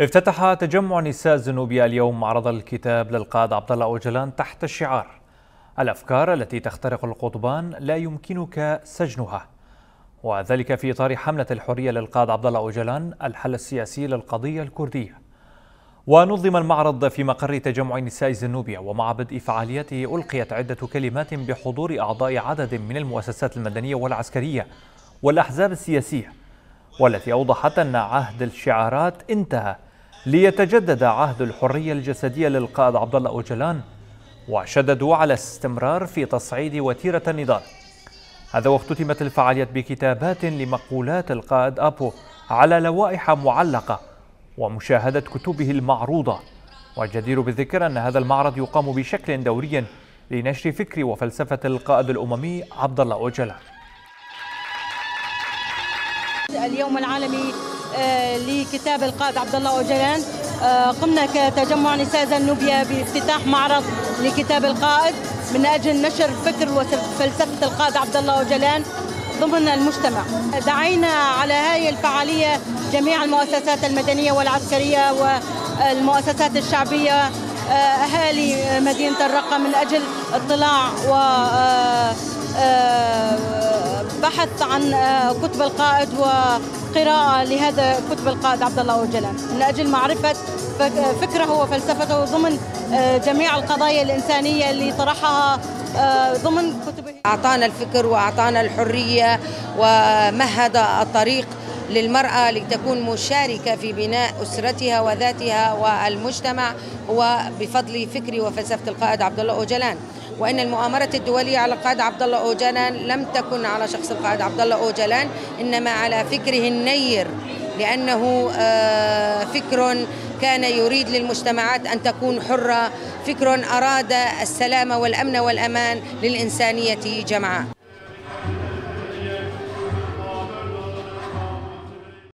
افتتح تجمع نساء زنوبيا اليوم معرض الكتاب للقائد عبد الله أوجلان تحت الشعار: الأفكار التي تخترق القضبان لا يمكنك سجنها، وذلك في إطار حملة الحرية للقائد عبد الله أوجلان الحل السياسي للقضية الكردية. ونظم المعرض في مقر تجمع نساء زنوبيا، ومع بدء فعاليته ألقيت عدة كلمات بحضور أعضاء عدد من المؤسسات المدنية والعسكرية والأحزاب السياسية، والتي أوضحت أن عهد الشعارات انتهى ليتجدد عهد الحرية الجسدية للقائد عبد الله أوجلان، وشددوا على الاستمرار في تصعيد وتيرة النضال. هذا واختتمت الفعاليات بكتابات لمقولات القائد أبو على لوائح معلقة ومشاهدة كتبه المعروضة. والجدير بالذكر أن هذا المعرض يقام بشكل دوري لنشر فكر وفلسفة القائد الأممي عبد الله أوجلان. اليوم العالمي لكتاب القائد عبد الله أوجلان، قمنا كتجمع نساء زنوبيا بافتتاح معرض لكتاب القائد من أجل نشر فكر وفلسفة القائد عبد الله أوجلان ضمن المجتمع. دعينا على هذه الفعالية جميع المؤسسات المدنية والعسكرية والمؤسسات الشعبية، أهالي مدينة الرقة، من أجل اطلاع بحث عن كتب القائد وقراءة لهذا كتب القائد عبد الله أوجلان، من أجل معرفة فكره وفلسفته ضمن جميع القضايا الإنسانية اللي طرحها ضمن كتبه. أعطانا الفكر وأعطانا الحرية ومهد الطريق للمرأة لتكون مشاركة في بناء أسرتها وذاتها والمجتمع، هو بفضل فكر وفلسفة القائد عبد الله أوجلان. وإن المؤامرة الدولية على القائد عبد الله أوجلان لم تكن على شخص القائد عبد الله أوجلان، إنما على فكره النير، لأنه فكر كان يريد للمجتمعات أن تكون حرة، فكر أراد السلام والأمن والأمان للإنسانية جمعاء.